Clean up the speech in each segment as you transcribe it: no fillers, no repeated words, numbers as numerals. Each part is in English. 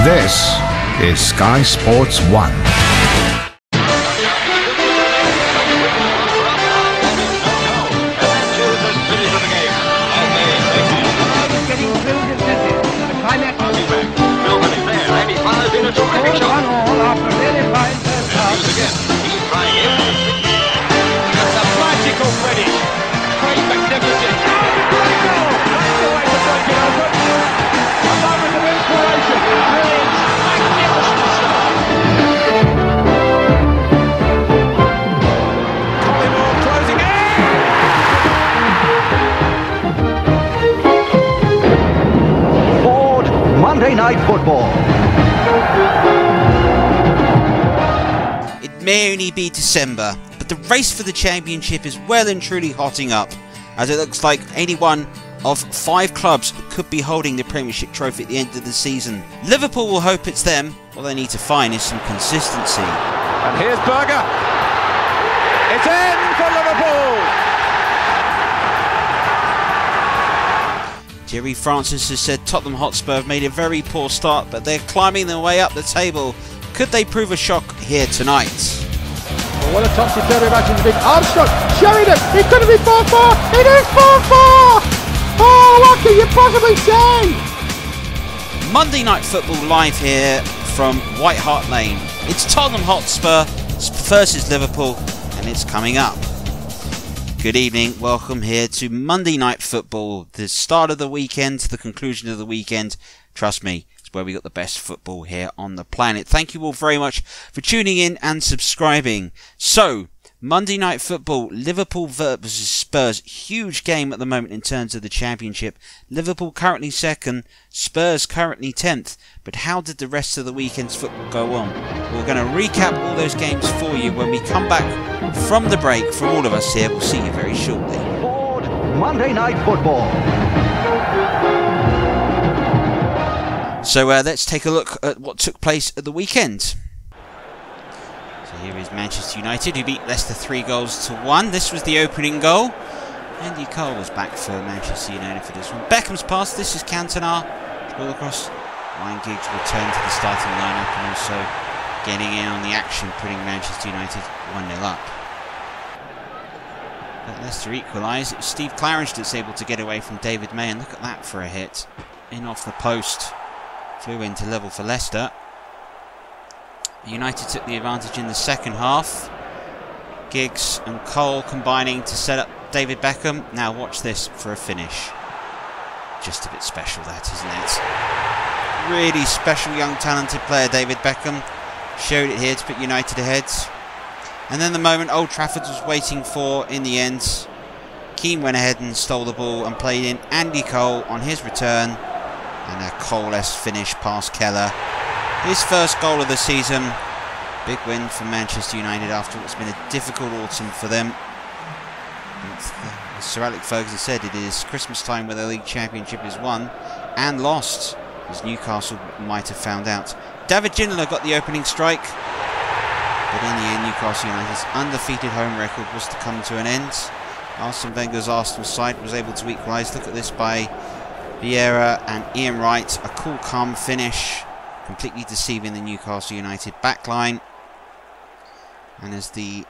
This is Sky Sports 1. Monday Night Football. It may only be December, but the race for the championship is well and truly hotting up, as it looks like any one of 5 clubs could be holding the Premiership trophy at the end of the season. Liverpool will hope it's them. What they need to find is some consistency. And here's Berger. It's in for Liverpool! Jerry Francis has said Tottenham Hotspur have made a very poor start, but they're climbing their way up the table. Could they prove a shock here tonight? Well, what a topsy-turvy match is big. Armstrong, Sheringham, it could be 4-4. It is 4-4. Oh, what can you possibly say? Monday Night Football live here from White Hart Lane. It's Tottenham Hotspur versus Liverpool, and it's coming up. Good evening, welcome here to Monday Night Football, the start of the weekend, the conclusion of the weekend. Trust me, it's where we got the best football here on the planet. Thank you all very much for tuning in and subscribing. So, Monday Night Football, Liverpool versus Spurs, huge game at the moment in terms of the championship. Liverpool currently 2nd, Spurs currently 10th. But how did the rest of the weekend's football go on? We're going to recap all those games for you when we come back from the break. From all of us here, we'll see you very shortly. Monday Night Football. So let's take a look at what took place at the weekend. So here is Manchester United, who beat Leicester 3-1. This was the opening goal. Andy Cole was back for Manchester United for this one. Beckham's pass. This is Cantona. Ball across. Ryan Giggs returned to the starting lineup and also getting in on the action, putting Manchester United 1-0 up. But Leicester equalised. It was Steve Claridge that's able to get away from David May, and look at that for a hit. In off the post. Flew into level for Leicester. United took the advantage in the second half. Giggs and Cole combining to set up David Beckham. Now watch this for a finish. Just a bit special, that, isn't it? Really special young talented player David Beckham. Showed it here to put United ahead. And then the moment Old Trafford was waiting for in the end, Keane went ahead and stole the ball and played in Andy Cole on his return. And a Cole-esque finish past Keller. His first goal of the season. Big win for Manchester United after what's been a difficult autumn for them. As Sir Alex Ferguson said, it is Christmas time where the league championship is won and lost, as Newcastle might have found out. David Ginola got the opening strike, but in the end Newcastle United's undefeated home record was to come to an end. Arsene Wenger's Arsenal side was able to equalise. Look at this by Vieira and Ian Wright. A cool, calm finish, completely deceiving the Newcastle United backline. And as the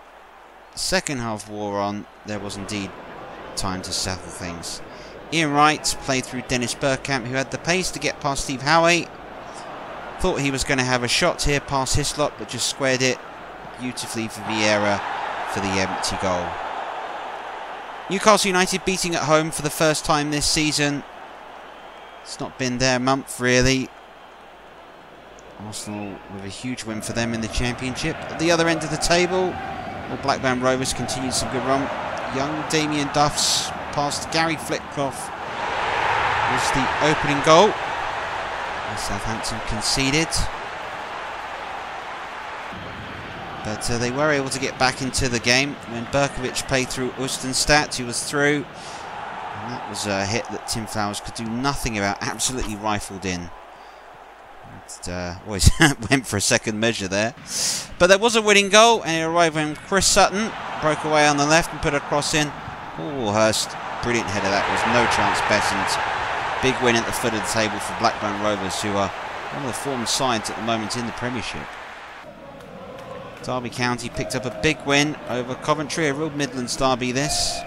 second half wore on, there was indeed time to settle things. Ian Wright played through Dennis Bergkamp, who had the pace to get past Steve Howe. Thought he was going to have a shot here past Hislop, but just squared it beautifully for Vieira for the empty goal. Newcastle United beating at home for the first time this season. It's not been their month, really. Arsenal with a huge win for them in the Championship. At the other end of the table, Blackburn Rovers continued some good run. Young Damien Duff's past Gary Flitcroft was the opening goal. Southampton conceded. But they were able to get back into the game when Berkovic played through Ustenstadt, who was through. And that was a hit that Tim Flowers could do nothing about, absolutely rifled in. Always went for a second measure there. But there was a winning goal, and it arrived when Chris Sutton broke away on the left and put a cross in. Paul Hurst, brilliant header, that was no chance Bessent. Big win at the foot of the table for Blackburn Rovers, who are One of the form sides at the moment in the Premiership. Derby County picked up a big win over Coventry, a real Midlands derby this.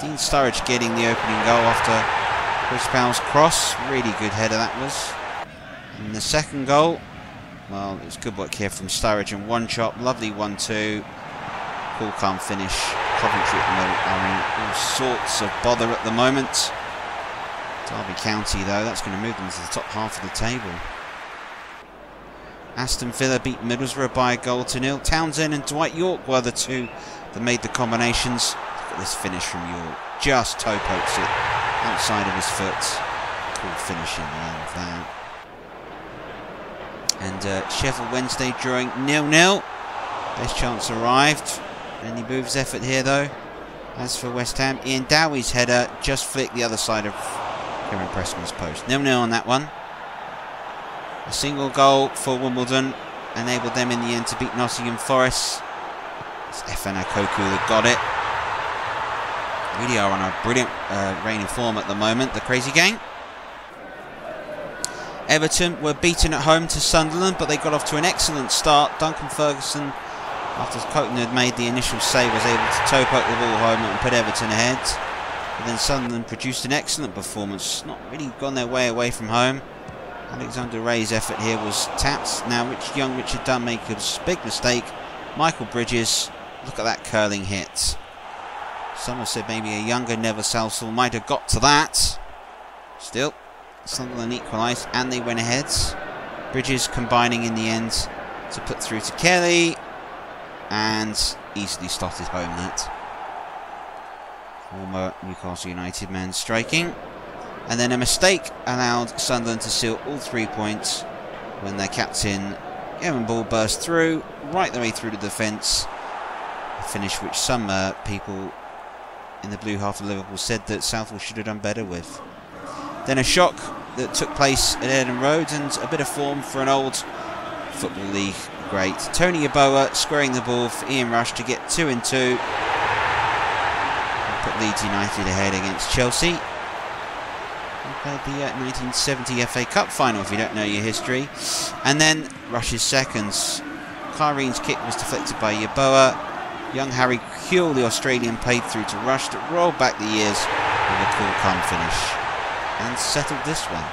Dean Sturridge getting the opening goal after Chris Powell's cross. Really good header that was. And the second goal, well, it was good work here from Sturridge and one chop. Lovely 1-2. Cool, calm finish. Coventry at the moment are in all sorts of bother at the moment. Derby County, though, that's going to move them to the top half of the table. Aston Villa beat Middlesbrough by 1-0. Townsend and Dwight York were the two that made the combinations. Look at this finish from York. Just toe pokes it outside of his foot. Cool finish in the end of that. And Sheffield Wednesday drawing 0-0. Best chance arrived. Any Booth's effort here, though. As for West Ham, Ian Dowie's header just flicked the other side of Kieran Pressman's post. 0-0 on that one. A single goal for Wimbledon enabled them in the end to beat Nottingham Forest. It's FN Akoku that got it. Really are on a brilliant reign of form at the moment, the Crazy Gang. Everton were beaten at home to Sunderland, but they got off to an excellent start. Duncan Ferguson, after Coton had made the initial save, was able to toe poke the ball home and put Everton ahead. But then Sunderland produced an excellent performance, not really gone their way away from home. Alexander Ray's effort here was tapped. Now young Richard Dunn makes a big mistake. Michael Bridges, look at that curling hit. Some have said maybe a younger Neville Southall might have got to that. Still, Sunderland equalised and they went ahead. Bridges combining in the end to put through to Kelly and easily slotted home that. Former Newcastle United man striking. And then a mistake allowed Sunderland to seal all 3 points when their captain, Evan Ball, burst through, right the way through the defence. A finish which some people in the blue half of Liverpool said that Southall should have done better with. Then a shock that took place at Eden Road and a bit of form for an old Football League great. Tony Yeboah squaring the ball for Ian Rush to get 2-2. And put Leeds United ahead against Chelsea. Played the 1970 FA Cup final if you don't know your history. And then Rush's seconds. Kyrie's kick was deflected by Yeboah. Young Harry Kuehl, the Australian, played through to Rush that rolled back the years with a cool, calm finish and settled this one.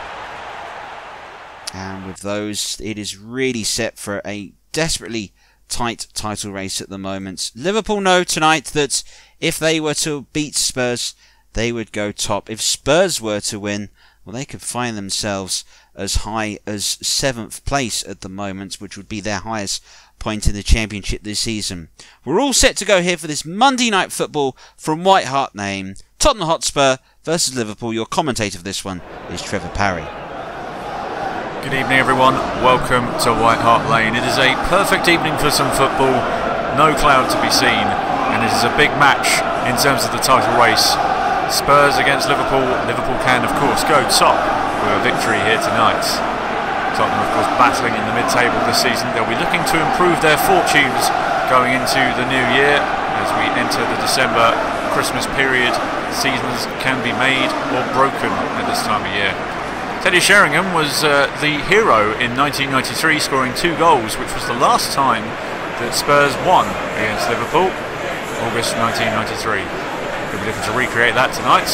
And with those, it is really set for a desperately tight title race at the moment. Liverpool know tonight that if they were to beat Spurs, they would go top. If Spurs were to win, well, they could find themselves as high as 7th place at the moment, which would be their highest point in the Championship this season. We're all set to go here for this Monday Night Football from White Hart Lane. Tottenham Hotspur versus Liverpool. Your commentator for this one is Trevor Parry. Good evening, everyone. Welcome to White Hart Lane. It is a perfect evening for some football. No cloud to be seen, and it is a big match in terms of the title race. Spurs against Liverpool. Liverpool can, of course, go top with a victory here tonight. Tottenham, of course, battling in the mid-table this season. They'll be looking to improve their fortunes going into the new year. As we enter the December Christmas period, seasons can be made or broken at this time of year. Teddy Sheringham was the hero in 1993, scoring 2 goals, which was the last time that Spurs won against Liverpool, August 1993. We'll be looking to recreate that tonight.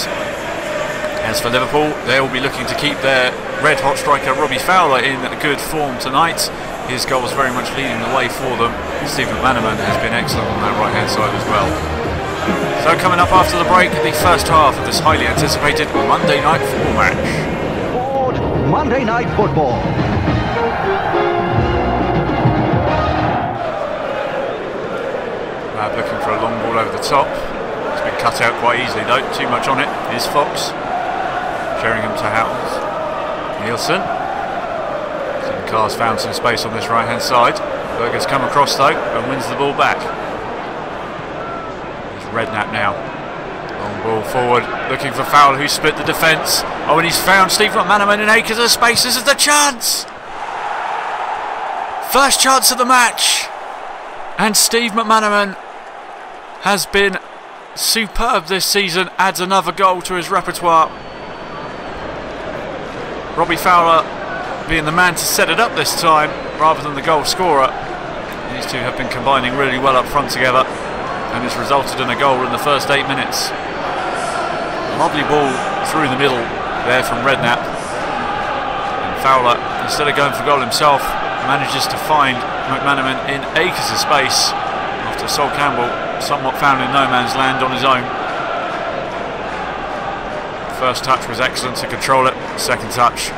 As for Liverpool, they will be looking to keep their red-hot striker Robbie Fowler in good form tonight. His goal was very much leading the way for them. Steve McManaman has been excellent on that right-hand side as well. So coming up after the break, the first half of this highly anticipated Monday Night Football match. Monday Night Football. Looking for a long ball over the top. It's been cut out quite easily though, too much on it. Here's Fox. Sheringham to Howells. Nielsen. Carr's found some space on this right hand side. Berger's come across though and wins the ball back. There's Redknapp now. Long ball forward, looking for Fowler who split the defence. Oh, and he's found Steve McManaman in acres of space. This is the chance! First chance of the match! And Steve McManaman has been superb this season, adds another goal to his repertoire. Robbie Fowler being the man to set it up this time rather than the goal scorer. These two have been combining really well up front together, and it's resulted in a goal in the first 8 minutes. Lovely ball through the middle there from Redknapp. And Fowler, instead of going for goal himself, manages to find McManaman in acres of space after Sol Campbell somewhat found in no man's land on his own. First touch was excellent to control it. Second touch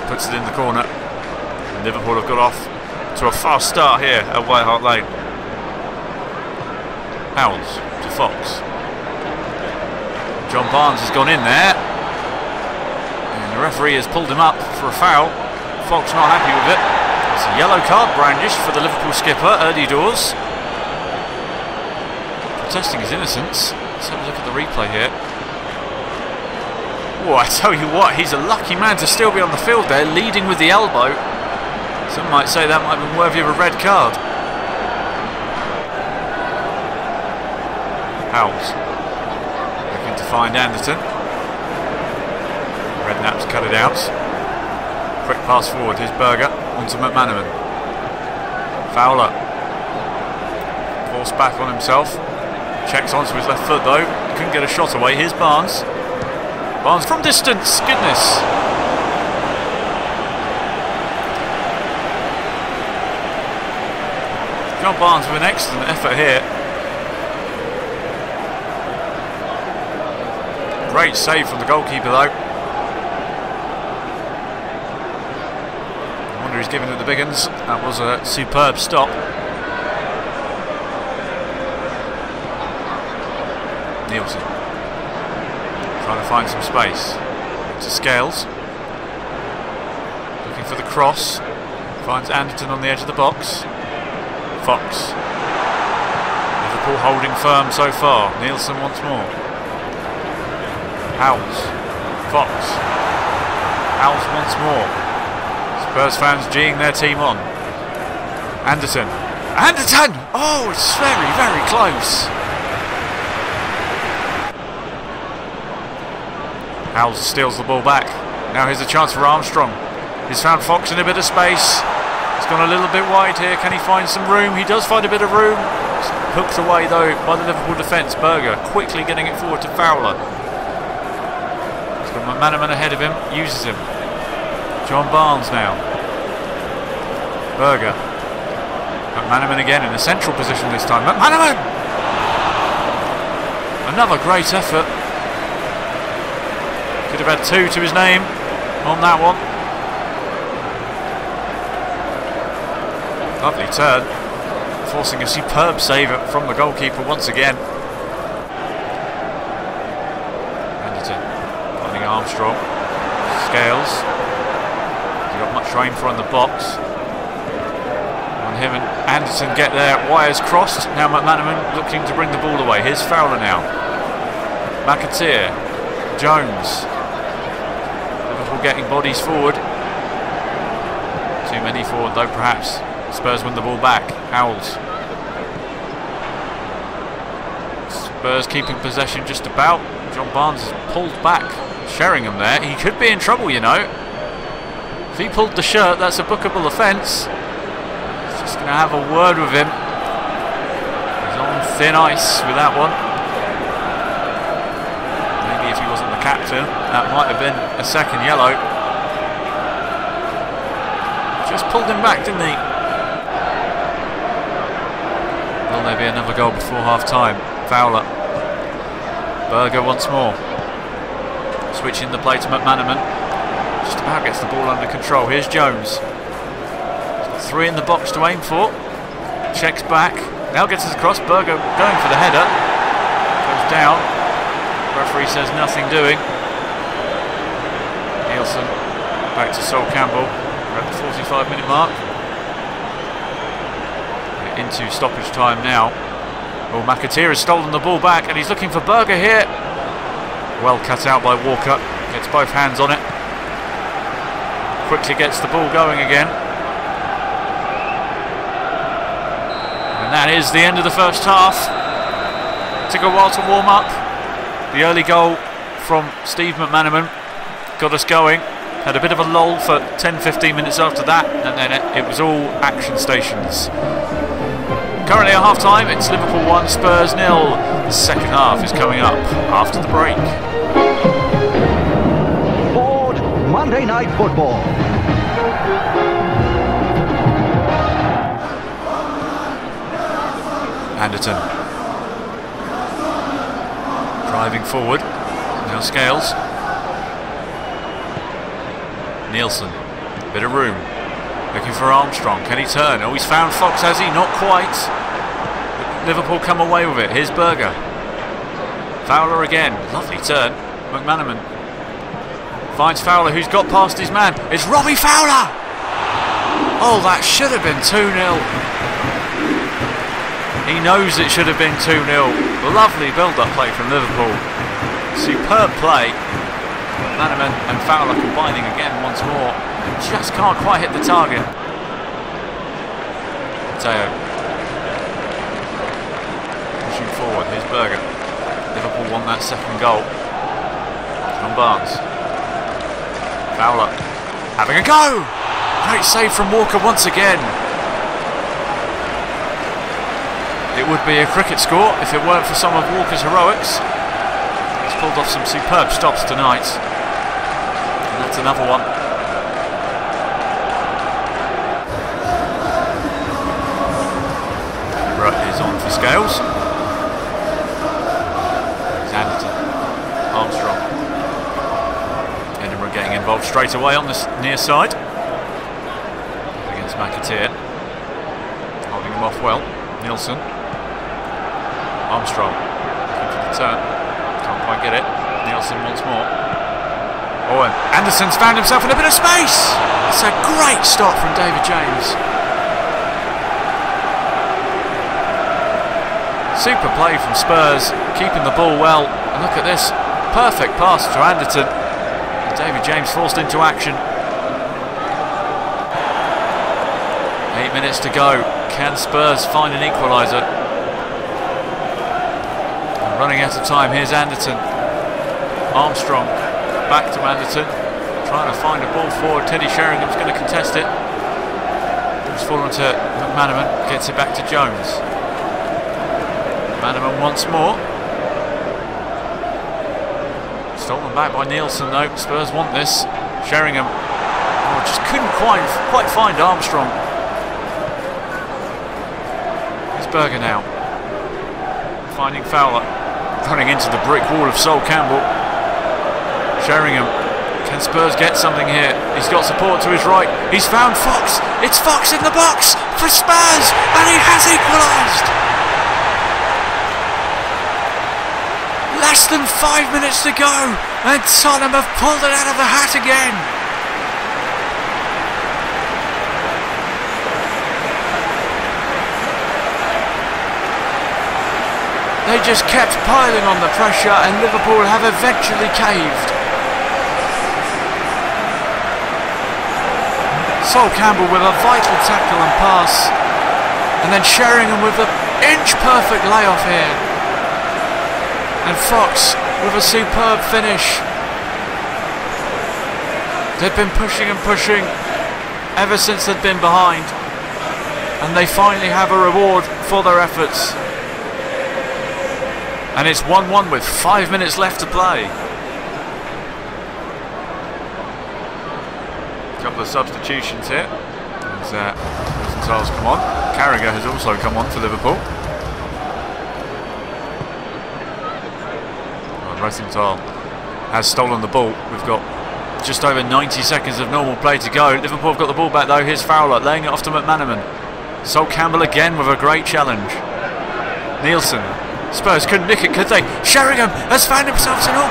puts it in the corner. And Liverpool have got off to a fast start here at White Hart Lane. Howells to Fox. John Barnes has gone in there, and the referee has pulled him up for a foul. Fox not happy with it. It's a yellow card brandished for the Liverpool skipper early doors, protesting his innocence. Let's have a look at the replay here. Oh, I tell you what, he's a lucky man to still be on the field there, leading with the elbow. Some might say that might have been worthy of a red card. Howells looking to find Anderton. Redknapp's cut it out. Quick pass forward, here's Berger onto McManaman. Fowler forced back on himself. Checks onto his left foot though. Couldn't get a shot away. Here's Barnes. Barnes from distance. Goodness. John Barnes with an excellent effort here. Great save from the goalkeeper though. I wonder who's giving it the big uns. That was a superb stop. Nielsen trying to find some space. To Scales. Looking for the cross. Finds Anderton on the edge of the box. Fox. Liverpool holding firm so far. Nielsen once more. Howells. Fox. Howells once more. Spurs fans geeing their team on. Anderton. Anderton! Oh, it's very, very close. Howells steals the ball back. Now here's a chance for Armstrong. He's found Fox in a bit of space. He's gone a little bit wide here. Can he find some room? He does find a bit of room. It's hooked away though by the Liverpool defence. Berger quickly getting it forward to Fowler. He's got McManaman ahead of him. Uses him. John Barnes now. Berger. McManaman again in a central position this time. McManaman! Another great effort. Could have had two to his name on that one. Lovely turn, forcing a superb save from the goalkeeper once again. Anderton finding Armstrong. Scales. He got much rain for in the box. On him and Anderton get there. Wires crossed. Now McManaman looking to bring the ball away. Here's Fowler now. McAteer. Jones. Liverpool getting bodies forward. Too many forward though perhaps. Spurs win the ball back. Howells. Spurs keeping possession just about. John Barnes has pulled back. Sheringham there. He could be in trouble, you know. If he pulled the shirt, that's a bookable offence. He's just going to have a word with him. He's on thin ice with that one. Maybe if he wasn't the captain, that might have been a second yellow. Just pulled him back, didn't he? Will there be another goal before half-time? Fowler. Berger once more. Switching the play to McManaman. Just about gets the ball under control. Here's Jones. He's got three in the box to aim for. Checks back. Now gets us across. Berger going for the header. Goes down. Referee says nothing doing. Nielsen back to Sol Campbell. We're at the 45-minute mark. Into stoppage time now. Oh, McAteer has stolen the ball back and he's looking for Berger here. Well cut out by Walker. Gets both hands on it. Quickly gets the ball going again. And that is the end of the first half. Took a while to warm up. The early goal from Steve McManaman got us going. Had a bit of a lull for 10-15 minutes after that, and then it was all action stations. Currently at half-time, it's Liverpool 1, Spurs 0. The second half is coming up after the break. Ford Monday Night Football. Anderton driving forward. Now Scales. Nielsen. Bit of room. Looking for Armstrong. Can he turn? Oh, he's found Fox, has he? Not quite. Liverpool come away with it. Here's Berger. Fowler again. Lovely turn. McManaman finds Fowler, who's got past his man. It's Robbie Fowler! Oh, that should have been 2-0. He knows it should have been 2-0. Lovely build-up play from Liverpool. Superb play. McManaman and Fowler combining again once more. Just can't quite hit the target. Matteo pushing forward. Here's Berger. Liverpool won that second goal. John Barnes. Fowler having a go. Great save from Walker once again. It would be a cricket score if it weren't for some of Walker's heroics. He's pulled off some superb stops tonight. And that's another one. Is on for Scales. Anderton. Armstrong. Edinburgh getting involved straight away on this near side. Against McAteer. Holding him off well. Nielsen. Armstrong. Looking for the turn. Can't quite get it. Nielsen once more. Oh, and Anderson's found himself in a bit of space. It's a great stop from David James. Super play from Spurs, keeping the ball well. And look at this, perfect pass to Anderton. David James forced into action. 8 minutes to go. Can Spurs find an equaliser? Running out of time, here's Anderton. Armstrong, back to Anderton. Trying to find a ball forward. Teddy Sheringham's going to contest it. It's fallen to McManaman, gets it back to Jones. McManaman once more. Stolen back by Nielsen though. Spurs want this. Sheringham just couldn't quite find Armstrong. It's Berger now. Finding Fowler. Running into the brick wall of Sol Campbell. Sheringham. Can Spurs get something here? He's got support to his right. He's found Fox. It's Fox in the box for Spurs. And he has equalised. Less than 5 minutes to go, and Tottenham have pulled it out of the hat again. They just kept piling on the pressure, and Liverpool have eventually caved. Sol Campbell with a vital tackle and pass, and then Sheringham with the inch-perfect layoff here. And Fox with a superb finish. They've been pushing and pushing ever since they've been behind. And they finally have a reward for their efforts. And it's 1-1 with 5 minutes left to play. A couple of substitutions here. As Rosenthal's come on. Carragher has also come on for Liverpool. Rosenthal has stolen the ball. We've got just over 90 seconds of normal play to go. Liverpool have got the ball back though. Here's Fowler laying it off to McManaman. Sol Campbell again with a great challenge. Nielsen. Spurs couldn't nick it, could they? Sheringham has found himself in all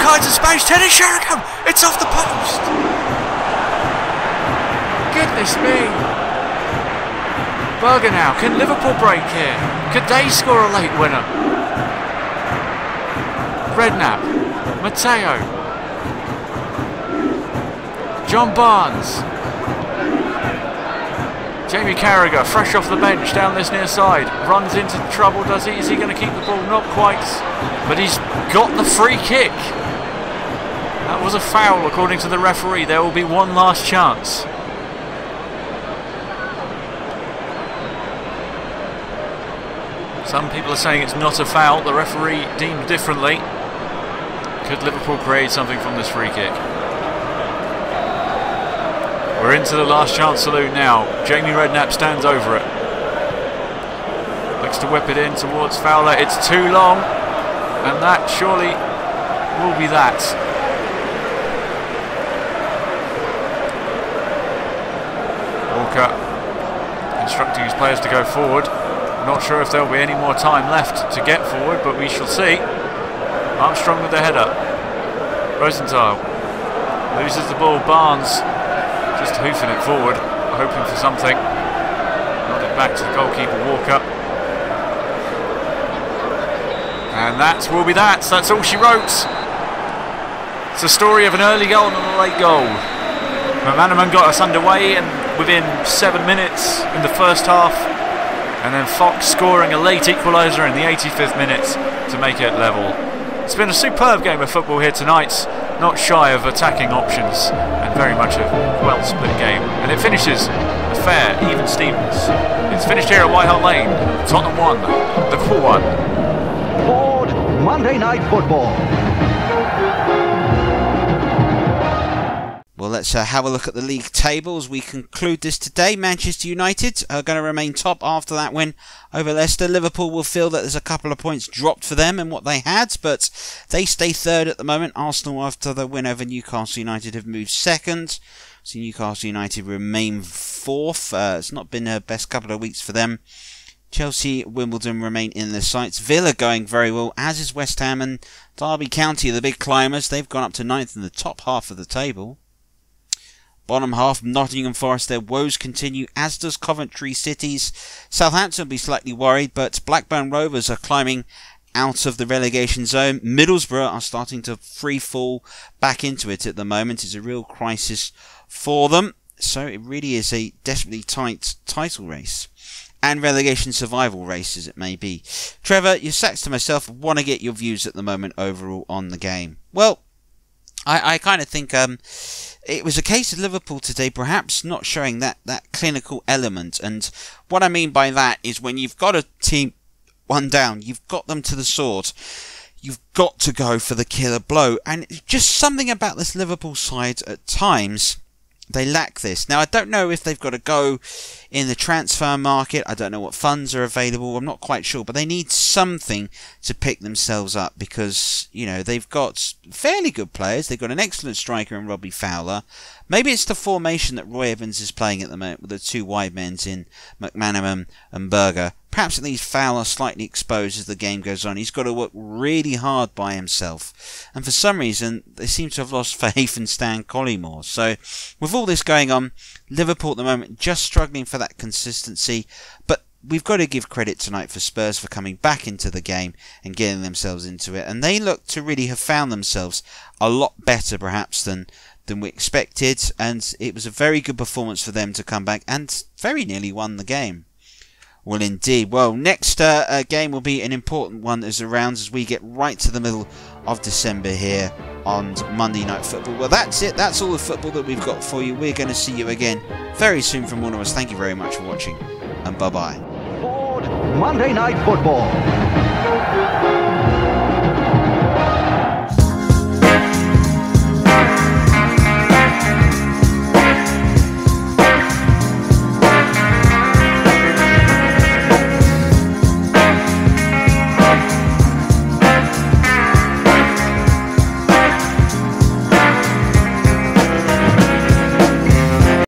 kinds of space. Teddy Sheringham! It's off the post! Goodness me! Berger now. Can Liverpool break here? Could they score a late winner? Redknapp, Matteo, John Barnes, Jamie Carragher, fresh off the bench down this near side, runs into trouble, does he? Is he going to keep the ball? Not quite, but he's got the free kick. That was a foul according to the referee. There will be one last chance. Some people are saying it's not a foul. The referee deemed differently. Could Liverpool create something from this free kick? We're into the last chance salute now. Jamie Redknapp stands over it. Looks to whip it in towards Fowler. It's too long, and that surely will be that. Walker instructing his players to go forward. Not sure if there'll be any more time left to get forward, but we shall see. Armstrong with the header. Rosenthal loses the ball. Barnes just hoofing it forward, hoping for something. Nodded back to the goalkeeper, Walker. And that will be that. That's all she wrote. It's a story of an early goal and a late goal. McManaman got us underway, and within 7 minutes in the first half, and then Fox scoring a late equaliser in the 85th minute to make it level. It's been a superb game of football here tonight, not shy of attacking options, and very much a well-split game. And it finishes a fair, even Stevens. It's finished here at White Hart Lane. Tottenham 1, Liverpool 1. Ford Monday Night Football. Well, let's have a look at the league table as we conclude this today. Manchester United are going to remain top after that win over Leicester. Liverpool will feel that there's a couple of points dropped for them in what they had, but they stay third at the moment. Arsenal, after the win over Newcastle United, have moved second. So Newcastle United remain fourth. It's not been their best couple of weeks for them. Chelsea, Wimbledon remain in their sights. Villa going very well, as is West Ham, and Derby County, the big climbers. They've gone up to ninth in the top half of the table. Bottom half, Nottingham Forest, their woes continue, as does Coventry City's. Southampton will be slightly worried, but Blackburn Rovers are climbing out of the relegation zone. Middlesbrough are starting to free fall back into it at the moment. It's a real crisis for them. So it really is a desperately tight title race. And relegation survival race, as it may be. Trevor, your sacks to myself, want to get your views at the moment overall on the game. Well, I kind of think it was a case of Liverpool today perhaps not showing that clinical element. And what I mean by that is when you've got a team one down, you've got them to the sword. You've got to go for the killer blow. And just something about this Liverpool side at times, they lack this. Now, I don't know if they've got to go in the transfer market. I don't know what funds are available. I'm not quite sure. But they need something to pick themselves up because, you know, they've got fairly good players. They've got an excellent striker in Robbie Fowler. Maybe it's the formation that Roy Evans is playing at the moment with the two wide men in McManaman and Berger. Perhaps it leaves Fowler slightly exposed as the game goes on. He's got to work really hard by himself. And for some reason, they seem to have lost faith in Stan Collymore. So, with all this going on, Liverpool at the moment just struggling for that consistency. But we've got to give credit tonight for Spurs for coming back into the game and getting themselves into it. And they look to really have found themselves a lot better, perhaps, than we expected. And it was a very good performance for them to come back and very nearly won the game. Well, indeed. Well, next game will be an important one as we get right to the middle of December here on Monday Night Football. Well, that's it. That's all the football that we've got for you. We're going to see you again very soon from all of us. Thank you very much for watching, and bye-bye. Ford Monday Night Football.